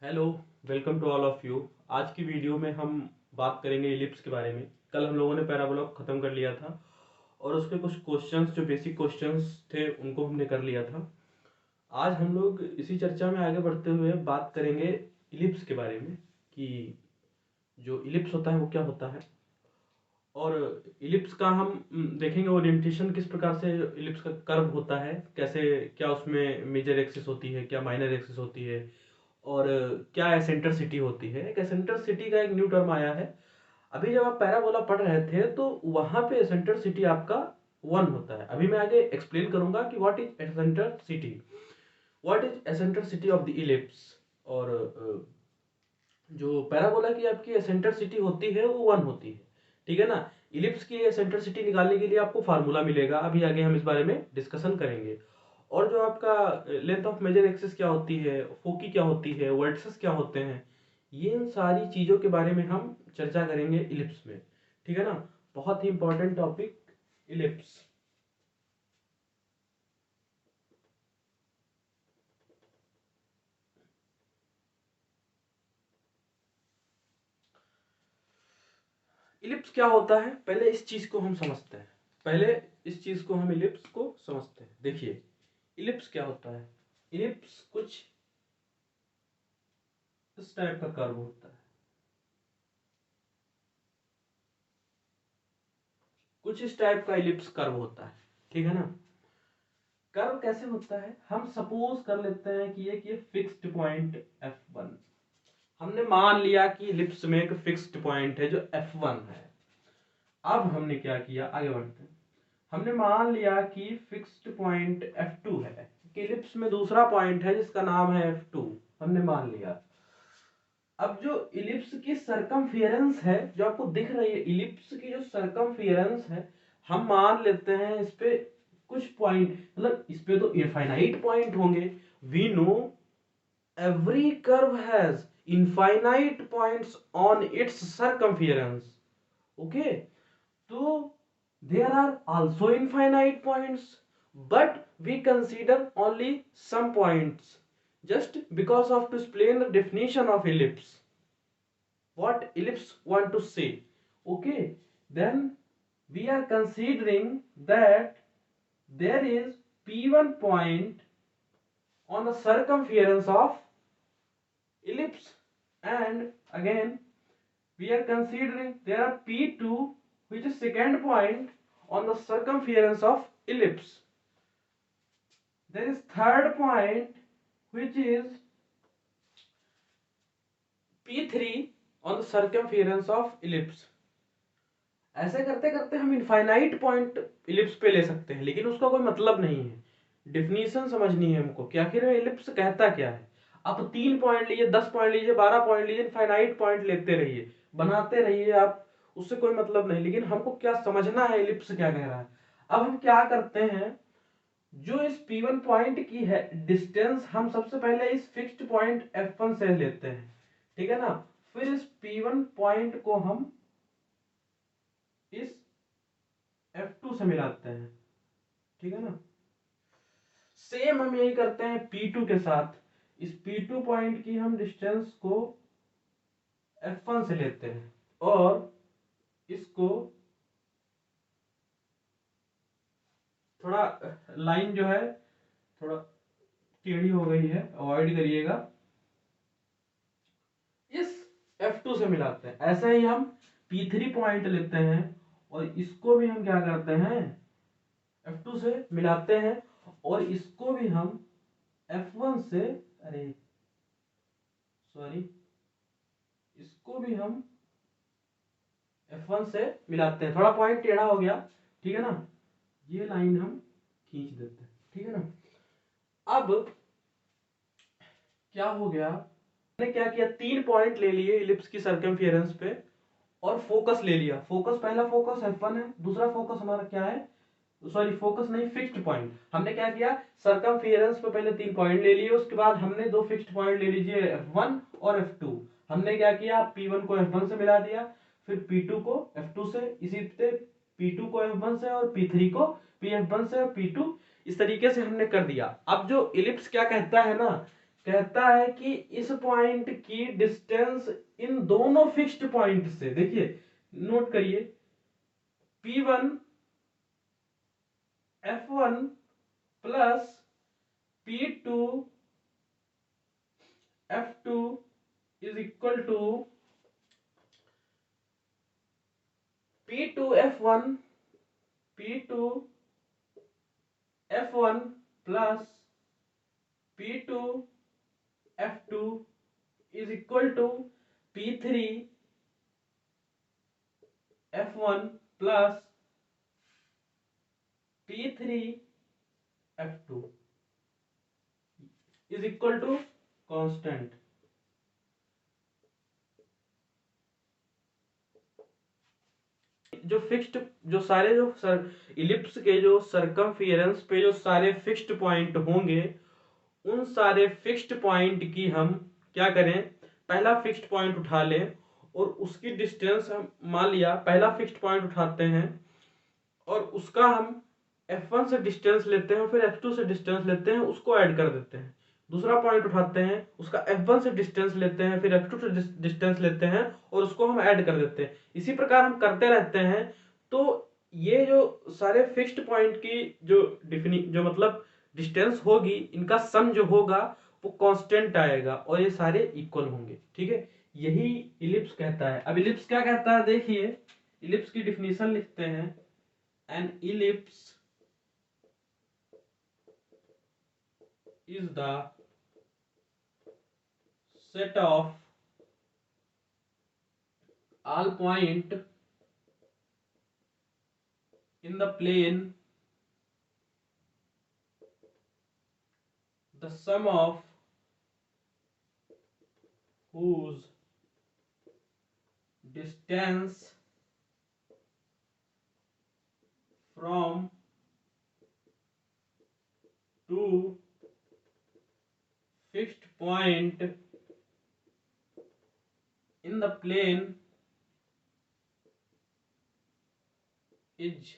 Hello, welcome to all of you. आज की video में हम बात करेंगे इलिप्स के बारे में। कल हम लोगों ने पैराबोला ख़त्म कर लिया था और उसके कुछ क्वेश्चंस जो बेसिक क्वेश्चंस थे उनको हमने कर लिया था। आज हम लोग इसी चर्चा में आगे बढ़ते हुए बात करेंगे इलिप्स के बारे में कि जो इलिप्स होता है वो क्या होता है और इलिप्स का हम देखेंगे ओरिएंटेशन किस प्रकार से इलिप्स का कर्व होता है, कैसे क्या उसमें मेजर एक्सिस होती है, क्या माइनर एक्सिस होती है और क्या एसेंट्रिसिटी होती है। एक एसेंट्रिसिटी का एक न्यू टर्म आया है। अभी जब आप पैराबोला पढ़ रहे थे तो वहां पे एसेंट्रिसिटी आपका 1 होता है। अभी मैं आगे एक्सप्लेन करूंगा कि what is eccentricity, what is eccentricity of the ellipse. और जो पैराबोला की आपकी एसेंट्रिसिटी होती है वो 1 होती है, ठीक है ना। इलिप्स की एसेंट्रिसिटी निकालने के लिए आपको फार्मूला मिलेगा, अभी आगे हम इस बारे में डिस्कशन करेंगे। और जो आपका लेंथ ऑफ मेजर एक्सिस क्या होती है, फोकी क्या होती है, वर्टिसेस क्या होते हैं, ये इन सारी चीज़ों के बारे में हम चर्चा करेंगे इलिप्स में, ठीक है ना। बहुत ही इंपॉर्टेंट टॉपिक इलिप्स। इलिप्स क्या होता है, पहले इस चीज को हम समझते हैं। पहले इस चीज को हम इलिप्स को समझते हैं। देखिए इलिप्स क्या होता है। इलिप्स कुछ इस टाइप का कर्व होता है, कुछ इस टाइप का इलिप्स कर्व होता है, ठीक है ना। कर्व कैसे होता है, हम सपोज कर लेते हैं कि ये फिक्स्ड पॉइंट F1। हमने मान लिया कि इलिप्स में एक फिक्स्ड पॉइंट है जो F1 है। अब हमने क्या किया, आगे बढ़ते हैं। हमने मान लिया कि फिक्स्ड पॉइंट F2 है, कि इलिप्स में दूसरा पॉइंट है जिसका नाम है F2, हमने मान लिया। अब जो इलिप्स की सरकमफियरेंस है जो आपको दिख रही है, इलिप्स की जो सरकमफियरेंस है, हम मान लेते हैं इस पे कुछ पॉइंट, मतलब इस पे तो इनफाइनाइट पॉइंट होंगे। We know every curve has infinite points on its circumference, okay. So there are also infinite points, but we consider only some points just because of to explain the definition of ellipse, what ellipse want to say, okay. Then we are considering that there is p1 point on the circumference of ellipse, and again we are considering there are p2 which is second point on the circumference of ellipse. There is third point which is p3 on the circumference of ellipse. ऐसे करते करते हम infinite point ellipse पे ले सकते हैं, लेकिन उसका कोई मतलब नहीं है। डिफिनीशन समझनी है हमको कि आखिर में इलिप्स कहता क्या है। आप 3 पॉइंट लीजिए, 10 पॉइंट लीजिए, 12 पॉइंट लीजिए, इनफाइनाइट पॉइंट लेते रहिए, बनाते रहिए आप, उससे कोई मतलब नहीं। लेकिन हमको क्या समझना है, इलिप्स क्या कह रहा है। अब हम क्या करते हैं, जो इस P1 पॉइंट की है डिस्टेंस, हम सबसे पहले इस फिक्स्ड पॉइंट F1 से लेते हैं, ठीक है ना। फिर इस P1 पॉइंट को हम इस F2 से मिलाते हैं, ठीक है ना। सेम हम यही करते हैं P2 के साथ। इस P2 पॉइंट की हम डिस्टेंस को F1 से लेते हैं और इसको थोड़ा, लाइन जो है थोड़ा टेढ़ी हो गई है, अवॉइड करिएगा, इस F2 से मिलाते हैं। ऐसे ही हम P3 पॉइंट लेते हैं और इसको भी हम क्या करते हैं, F2 से मिलाते हैं और इसको भी हम F1 से, अरे सॉरी, इसको भी हम F1 से मिलाते हैं। थोड़ा पॉइंट टेढ़ा हो गया, ठीक है ना। ये लाइन हम खींच देते हैं, ठीक है ना। अब क्या हो गया, हमने क्या किया, 3 पॉइंट ले लिए इलिप्स की सर्कमफियरेंस पे और फोकस ले लिया। फोकस, पहला फोकस F1 है, दूसरा फोकस हमारा क्या है, सॉरी फोकस नहीं, फिक्स्ड पॉइंट। हमने क्या किया, सर्कमफियरेंस पे पहले 3 पॉइंट ले लिए, उसके बाद हमने 2 फिक्स्ड पॉइंट ले लीजिए F1 और F2। हमने क्या किया, P1 को F1 से मिला दिया, फिर P2 को F2 से, इसी पे P2 को F1 से और P3 को P F1 से और P2, इस तरीके से हमने कर दिया। अब जो इलिप्स क्या कहता है ना, कहता है कि इस पॉइंट की डिस्टेंस इन दोनों फिक्स्ड पॉइंट से, देखिए नोट करिए, P1 F1 plus P2 F2 is equal to P2 F1 plus P2 F2 is equal to P3 F1 plus P3 F2 is equal to constant. जो fixed, जो सारे जो ellipse के जो सर्कमफियरेंस पे जो सारे फिक्स्ड पॉइंट होंगे, उन सारे फिक्स्ड पॉइंट की हम क्या करें, पहला फिक्स्ड पॉइंट उठा लें और उसकी डिस्टेंस हम मान लिया, पहला फिक्स्ड पॉइंट उठाते हैं और उसका हम F1 से डिस्टेंस लेते हैं, फिर F2 से डिस्टेंस लेते हैं, उसको ऐड कर देते हैं। दूसरा पॉइंट उठाते हैं, उसका F1 से डिस्टेंस लेते हैं, फिर F2 से डिस्टेंस लेते हैं और उसको हम ऐड कर देते हैं। इसी प्रकार हम करते रहते हैं। तो ये जो सारे फिक्स्ड पॉइंट की जो मतलब डिस्टेंस होगी, इनका सम जो होगा वो कांस्टेंट आएगा और ये सारे इक्वल होंगे। ठीक है, यही इलिप्स कहता है। अब इलिप्स क्या कहता है, देखिए इलिप्स की डिफिनीशन लिखते हैं। N ellipse is the set of all point in the plane, the sum of whose distance from two fixed point in the plane is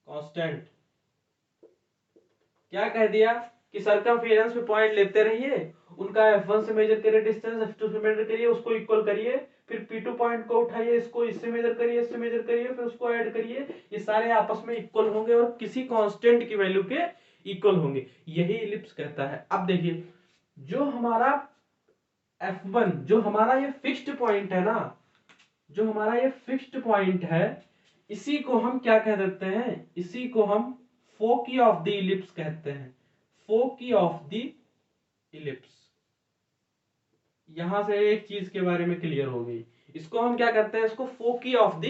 constant। क्या कह दिया कि सर्कमफियरेंस पे पॉइंट लेते रहिए, उनका F1 से मेजर करिए डिस्टेंस, F2 से मेजर करिए, उसको इक्वल करिए, फिर P2 पॉइंट को उठाइए, इसको इससे मेजर करिए, इससे मेजर करिए, फिर उसको ऐड करिए, ये सारे आपस में इक्वल होंगे और किसी कांस्टेंट की वैल्यू के इक्वल होंगे। यही इलिप्स कहता है। अब देखिए, जो हमारा F1, जो हमारा ये फिक्स्ड पॉइंट है ना, जो हमारा ये फिक्स्ड पॉइंट है, इसी को हम क्या कह देते हैं, इसी को हम फोकी ऑफ द इलिप्स कहते हैं। फोकी ऑफ द इलिप्स। यहां से एक चीज के बारे में क्लियर हो गई, इसको हम क्या कहते हैं, इसको फोकी ऑफ द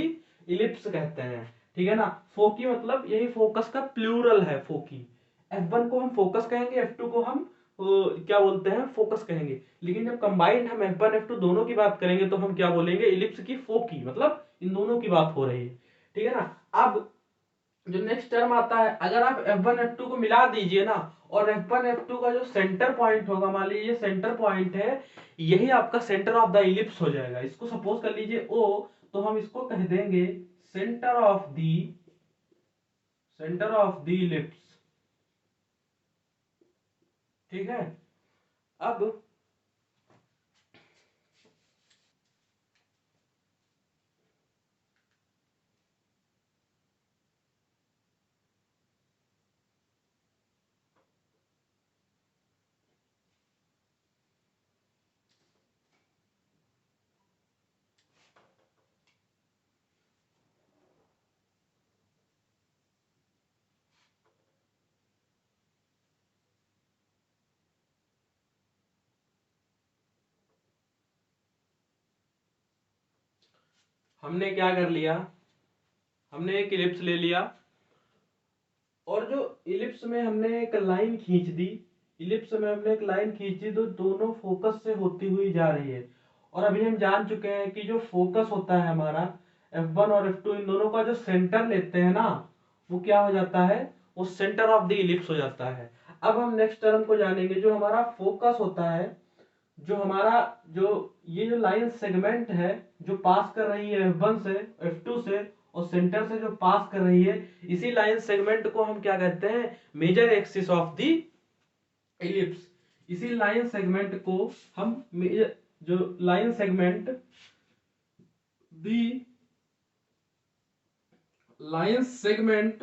इलिप्स कहते हैं। ठीक है ना, फोकी मतलब यही फोकस का प्लूरल है, फोकी। F1 को हम फोकस कहेंगे, F2 को हम क्या बोलते हैं, फोकस कहेंगे। लेकिन जब कंबाइंड हम F1 F2 दोनों की बात करेंगे तो हम क्या बोलेंगे, इलिप्स की फोकी, मतलब इन दोनों की बात हो रही है। ठीक है ना। अब जो नेक्स्ट टर्म आता है, अगर आप F1 F2 को मिला दीजिए ना, और F1 F2 का जो सेंटर पॉइंट होगा, मान लीजिए ये सेंटर पॉइंट है, यही आपका सेंटर ऑफ द इलिप्स हो जाएगा। इसको सपोज कर लीजिए O, तो हम इसको कह देंगे सेंटर ऑफ द इलिप्स। ठीक है। अब हमने क्या कर लिया, हमने एक इलिप्स ले लिया और जो इलिप्स में हमने एक लाइन खींच दी, इलिप्स में हमने एक लाइन खींची तो दोनों फोकस से होती हुई जा रही है। और अभी हम जान चुके हैं कि जो फोकस होता है हमारा F1 और F2, इन दोनों का जो सेंटर लेते हैं ना, वो क्या हो जाता है, वो सेंटर ऑफ द इलिप्स हो जाता है। अब हम नेक्स्ट टर्म को जानेंगे। जो हमारा फोकस होता है, जो हमारा जो ये जो लाइन सेगमेंट है जो पास कर रही है F1 से F2 से और सेंटर से जो पास कर रही है, इसी लाइन सेगमेंट को हम क्या कहते हैं, major axis of the ellipse. इसी लाइन सेगमेंट को हम जो line segment the line segment,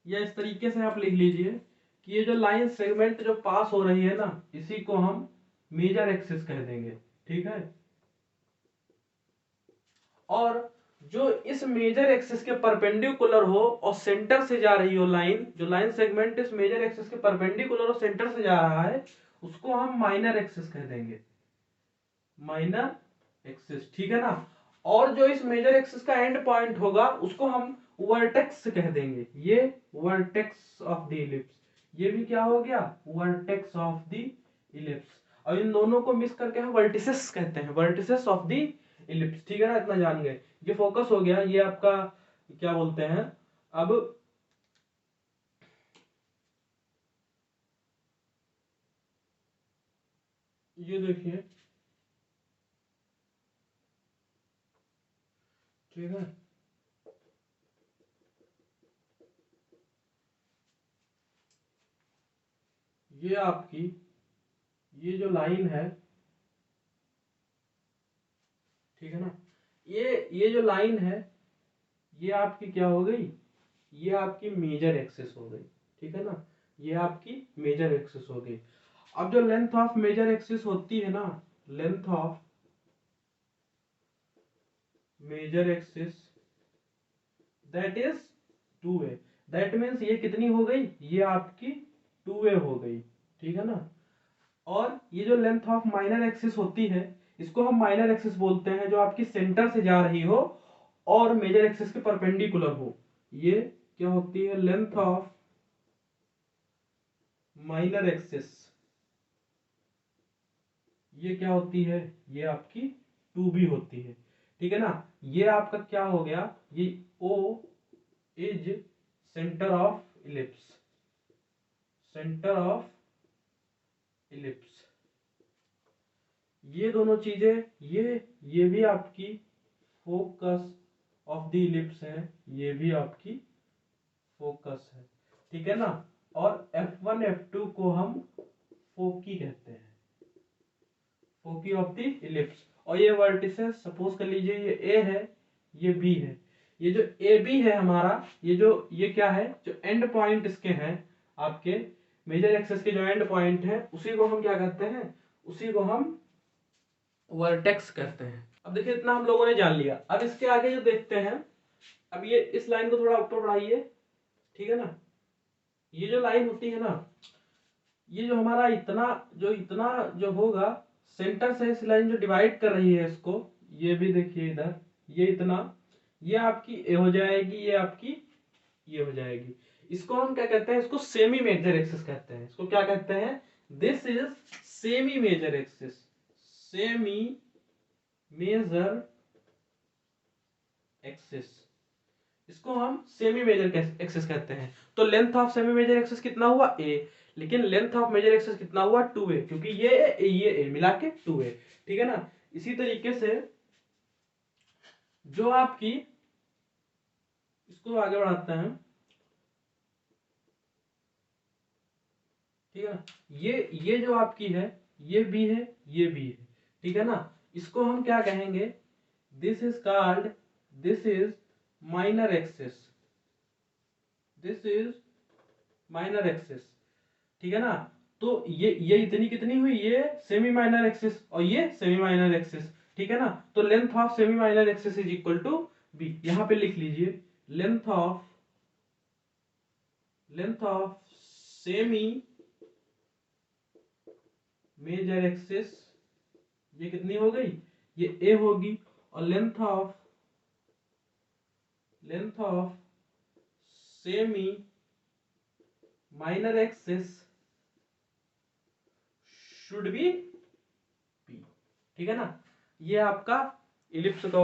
या इस तरीके से आप लिख लीजिए कि ये जो लाइन सेगमेंट जो पास हो रही है ना, इसी को हम मेजर एक्सिस कह देंगे। ठीक है, और जो इस मेजर एक्सिस के परपेंडिकुलर हो और सेंटर से जा रही हो लाइन, जो लाइन सेगमेंट इस मेजर एक्सिस के परपेंडिकुलर और सेंटर से जा रहा है, उसको हम माइनर एक्सिस कह देंगे, माइनर एक्सिस। ठीक है ना, और जो इस मेजर एक्सिस का एंड पॉइंट होगा उसको हम वर्टेक्स कह देंगे, ये वर्टेक्स ऑफ द इलिप्स। ये भी क्या हो गया, वर्टेक्स ऑफ द इलिप्स। और इन दोनों को मिक्स करके हम वर्टिसेस कहते हैं, वर्टिसेस ऑफ द इलिप्स। ठीक है ना, इतना जान गए, ये फोकस हो गया। ये आपका क्या बोलते हैं, अब ये देखिए, ठीक है, ये आपकी ये जो लाइन है, ठीक है ना, ये जो लाइन है, ये आपकी क्या हो गई, ये आपकी मेजर एक्सिस हो गई। ठीक है ना, ये आपकी मेजर एक्सिस हो गई। अब जो लेंथ ऑफ मेजर एक्सिस होती है ना, length of major axis that is 2a, that means ये कितनी हो गई, ये आपकी 2a हो गई। ठीक है ना, और ये जो लेंथ ऑफ माइनर एक्सिस होती है, इसको हम माइनर एक्सिस बोलते हैं, जो आपकी सेंटर से जा रही हो और मेजर एक्सिस के परपेंडिकुलर हो। ये क्या होती है, लेंथ ऑफ माइनर एक्सिस, ये क्या होती है, ये आपकी 2b होती है। ठीक है ना, ये आपका क्या हो गया, ये O is centre of ellipse, centre of ellipse. ये दोनों चीजें, ये भी आपकी फोकस ऑफ द इलिप्स है, ये भी आपकी फोकस है। ठीक है ना, और F1 F2 को हम फोकी कहते हैं, फोकी ऑफ द इलिप्स। और ये वर्टिसेस सपोज कर लीजिए, ये A है, ये B है। ये जो AB है हमारा, ये क्या है, जो एंड पॉइंट इसके हैं, आपके मेजर एक्सिस के जो एंड पॉइंट है, उसी को हम क्या कहते हैं, उसी को हम वर्टेक्स कहते हैं। अब देखिए, इतना हम लोगों ने जान लिया। अब इसके आगे जो देखते हैं, अब ये इस लाइन को थोड़ा ऊपर बढ़ाइए। ठीक है ना, ये जो लाइन होती है ना, ये जो हमारा इतना जो होगा, सेंटर से इस लाइन जो डिवाइड कर रही है इसको, ये भी देखिए इधर, ये इतना, ये आपकी ए हो जाएगी, ये आपकी ये हो जाएगी। इसको हम क्या कहते हैं, इसको सेमी मेजर एक्सिस कहते हैं। इसको क्या कहते हैं, this is semi major axis, semi major axis, इसको हम सेमी मेजर एक्सिस कहते हैं। तो length of semi major axis कितना हुआ, a, लेकिन लेंथ ऑफ मेजर एक्सिस कितना हुआ, 2a, क्योंकि ये a मिला के 2a। ठीक है ना, इसी तरीके से जो आपकी, इसको आगे बढ़ाते हैं। ठीक है ना, ये जो आपकी है, ये भी है, ये भी है। ठीक है ना, इसको हम क्या कहेंगे, this is called, this is minor axis, this is minor axis. ठीक है ना, तो ये इतनी कितनी हुई, ये सेमी माइनर एक्सिस और ये सेमी माइनर एक्सिस। ठीक है ना, तो length of semi minor axis is equal to b। यहां पे लिख लीजिए, length of semi major axis, ये कितनी हो गई, ये a होगी, और length of semi minor axis should be p। ठीक है ना, ये आपका इलिप्स का